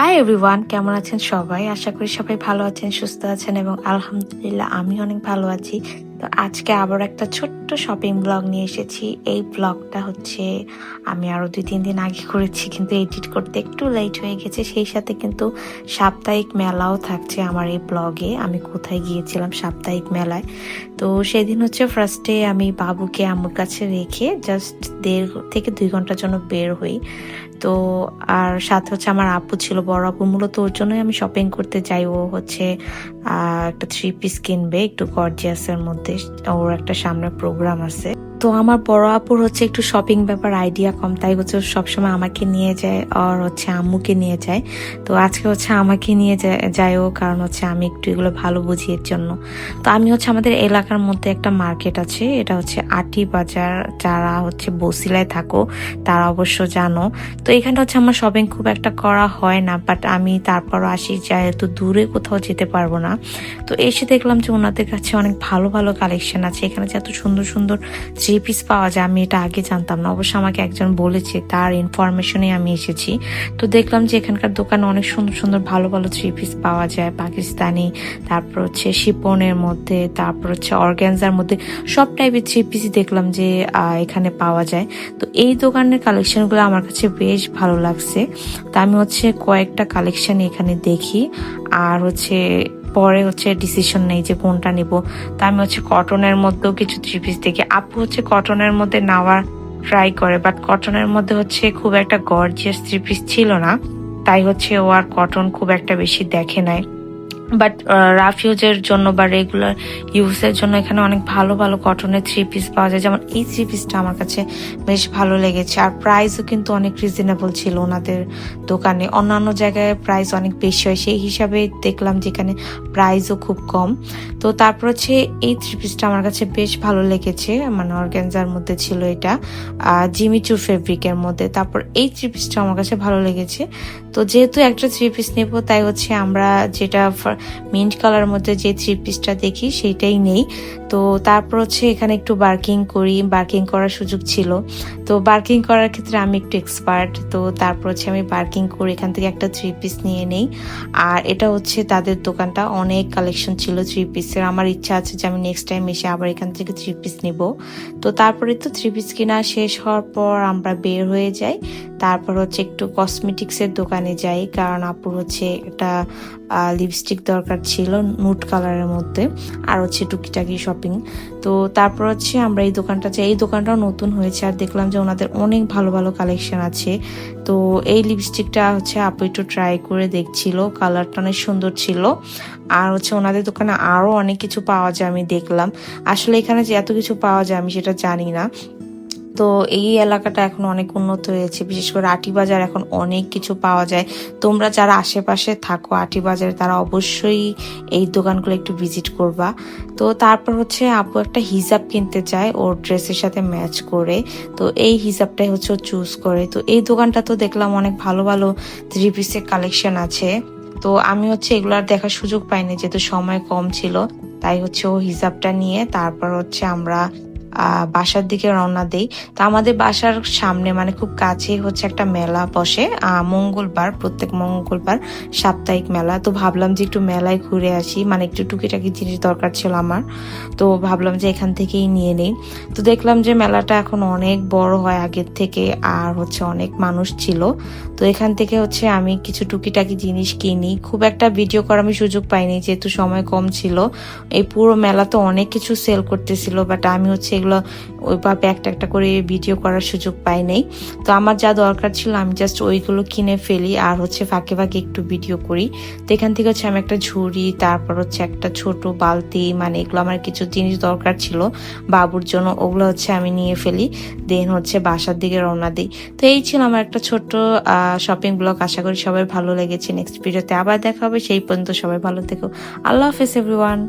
Hi everyone, কেমন আছেন সবাই? আশা করি সবাই ভালো আছেন, সুস্থ আছেন এবং আলহামদুলিল্লাহ আমি অনেক ভালো আছি। তো আজকে আবার একটা ছোট্ট শপিং ব্লগ নিয়ে এসেছি। এই ব্লগটা হচ্ছে আমি আরো 2-3 দিন আগে করেছি, কিন্তু এডিট করতে একটু লেট হয়ে গেছে। সেই সাথে কিন্তু সাপ্তাহিক মেলাও থাকছে আমার এই ব্লগে। আমি কোথায় গিয়েছিলাম সাপ্তাহিক মেলায়। তো সেদিন হচ্ছে ফার্স্টে আমি বাবুকে আম্মুর কাছে রেখে জাস্ট 1.5 থেকে 2 ঘন্টার জন্য বের হই। তো আর সাথে হচ্ছে আমার আপু ছিল, বড় আপু। মূলত ওর জন্যই আমি শপিং করতে যাই। ও হচ্ছে একটা 3 পিস কিনবে একটু গর্জিয়াসের মধ্যে। ওর একটা সামনে প্রোগ্রাম আছে। তো আমার বড় আপুর হচ্ছে একটু শপিং ব্যাপার আইডিয়া কম, তাই হচ্ছে সবসময় আমাকে নিয়ে যায় আর হচ্ছে আম্মুকে নিয়ে যায়। তো আজকে হচ্ছে আমাকে নিয়ে যায় ও, কারণ হচ্ছে আমি একটু এগুলো ভালো বুঝি এর জন্য। তো আমি হচ্ছে আমাদের এলাকার মধ্যে একটা মার্কেট আছে, এটা হচ্ছে আটি বাজার। যারা হচ্ছে বসিলায় থাকো তারা অবশ্য জানো। তো এখানে হচ্ছে আমার শপিং খুব একটা করা হয় না, বাট আমি তারপরও আসি, যেহেতু দূরে কোথাও যেতে পারবো না। তো এসে দেখলাম যে ওনাদের কাছে অনেক ভালো ভালো কালেকশন আছে। এখানে যে এত সুন্দর সুন্দর 3 পিস পাওয়া যায় আমি এটা আগে জানতাম না। অবশ্য আমাকে একজন বলেছে, তার ইনফরমেশনে আমি এসেছি। তো দেখলাম যে এখানকার দোকানে অনেক সুন্দর সুন্দর ভালো ভালো 3 পিস পাওয়া যায়, পাকিস্তানি, তারপর হচ্ছে শিপনের মধ্যে, তারপর হচ্ছে অর্গ্যানজার মধ্যে, সব টাইপের 3 পিসই দেখলাম যে এখানে পাওয়া যায়। তো এই দোকানের কালেকশনগুলো আমার কাছে বেশ ভালো লাগছে। তো আমি হচ্ছে কয়েকটা কালেকশন এখানে দেখি আর হচ্ছে পরে হচ্ছে ডিসিশন নেই যে কোনটা নিব। তো আমি হচ্ছে কটনের মধ্যেও কিছু 3 পিস দেখি। আপু হচ্ছে কটনের মধ্যে নেওয়ার ট্রাই করে, বাট কটনের মধ্যে হচ্ছে খুব একটা গর্জিয়াস 3 পিস ছিল না, তাই হচ্ছে ও আর কটন খুব একটা বেশি দেখে নাই। বাট রাফ ইউজের জন্য বা রেগুলার ইউজের জন্য এখানে অনেক ভালো ভালো কটনের 3 পিস পাওয়া যায়। যেমন এই 3 পিসটা আমার কাছে বেশ ভালো লেগেছে, আর প্রাইসও কিন্তু অনেক রিজনেবল ছিল ওনাদের দোকানে। অন্যান্য জায়গায় প্রাইস অনেক বেশি হয়, সেই হিসাবে দেখলাম যেখানে প্রাইসও খুব কম। তো তারপর হচ্ছে এই 3 পিসটা আমার কাছে বেশ ভালো লেগেছে, মানে অর্গানজার মধ্যে ছিল এটা, জিমিচু ফেব্রিকের মধ্যে। তারপর এই 3 পিসটা আমার কাছে ভালো লেগেছে। তো যেহেতু একটা 3 পিস নেবো, তাই হচ্ছে আমরা যেটা মিন্ট কালার মধ্যে যে 3 পিসটা দেখি সেইটাই নেই। তো তারপর হচ্ছে এখানে একটু বার্কিং করার সুযোগ ছিল। তো বার্কিং করার ক্ষেত্রে আমি একটু এক্সপার্ট। তো তারপর হচ্ছে আমি বার্কিং করে এখান থেকে একটা 3 পিস নিয়ে নেই। আর এটা হচ্ছে তাদের দোকানটা, অনেক কালেকশন ছিল 3 পিসের। আমার ইচ্ছা আছে যে আমি নেক্সট টাইম এসে আবার এখান থেকে 3 পিস নিব। তো তারপরে তো 3 পিস কিনা শেষ হওয়ার পর আমরা বের হয়ে যাই। তারপর হচ্ছে একটু কসমেটিক্সের দোকানে যাই, কারণ আপুর হচ্ছে একটা লিপস্টিক দরকার ছিল নুট কালারের মধ্যে, আর হচ্ছে টুকিটাকি শপিং। তো তারপর হচ্ছে আমরা এই দোকানটা যাই। এই দোকানটাও নতুন হয়েছে, আর দেখলাম যে ওনাদের অনেক ভালো ভালো কালেকশন আছে। তো এই লিপস্টিকটা হচ্ছে আপু একটু ট্রাই করে দেখছিল, কালারটা অনেক সুন্দর ছিল। আর হচ্ছে ওনাদের দোকানে আরো অনেক কিছু পাওয়া যায় আমি দেখলাম। আসলে এখানে যে এত কিছু পাওয়া যায় আমি সেটা জানি না। তো এই এলাকাটা এখন অনেক উন্নত হয়েছে, বিশেষ করে আটি বাজার এখন অনেক কিছু পাওয়া যায়। তোমরা যারা আশেপাশে থাকো আটি বাজারে, তারা অবশ্যই এই দোকানগুলো একটু ভিজিট করবা। তো তারপর হচ্ছে আপু একটা হিজাব কিনতে চায় ওর ড্রেসের সাথে ম্যাচ করে। তো এই হিজাবটাই হচ্ছে ও চুজ করে। তো এই দোকানটা তো দেখলাম অনেক ভালো ভালো 3 পিসের কালেকশন আছে। তো আমি হচ্ছে এগুলার দেখার সুযোগ পাইনি, যেহেতু সময় কম ছিল। তাই হচ্ছে ও হিজাবটা নিয়ে তারপর হচ্ছে আমরা বাসার দিকে রওনা দেই। তো আমাদের বাসার সামনে মানে খুব কাছে হচ্ছে একটা মেলা বসে মঙ্গলবার, প্রত্যেক মঙ্গলবার সাপ্তাহিক মেলা। তো ভাবলাম যে একটু মেলায় ঘুরে আসি, মানে একটু টুকিটাকি জিনিস দরকার ছিল আমার। তো ভাবলাম যে এখান থেকেই নিয়ে নেই। তো দেখলাম যে মেলাটা এখন অনেক বড় হয় আগের থেকে, আর হচ্ছে অনেক মানুষ ছিল। তো এখান থেকে হচ্ছে আমি কিছু টুকিটাকি জিনিস কিনি। খুব একটা ভিডিও করার আমি সুযোগ পাইনি, যেহেতু সময় কম ছিল। এই পুরো মেলা তো অনেক কিছু সেল করতেছিল, বাট আমি হচ্ছে এগুলো ওইভাবে একটা একটা করে ভিডিও করার সুযোগ পাই নাই। তো আমার যা দরকার ছিল আমি জাস্ট ওইগুলো কিনে ফেলি, আর হচ্ছে ফাঁকে ফাঁকে একটু ভিডিও করি। তো এখান থেকে হচ্ছে আমি একটা ঝুড়ি, তারপর হচ্ছে একটা ছোট বালতি, মানে এগুলো আমার কিছু জিনিস দরকার ছিল বাবুর জন্য, ওগুলো হচ্ছে আমি নিয়ে ফেলি। দেন হচ্ছে বাসার দিকে রওনা দিই। তো এই ছিল আমার একটা ছোট্ট শপিং ব্লগ। আশা করি সবাই ভালো লেগেছে। নেক্সট ভিডিওতে আবার দেখা হবে, সেই পর্যন্ত সবাই ভালো থেকো। আল্লাহ হাফেজ এভরিওয়ান।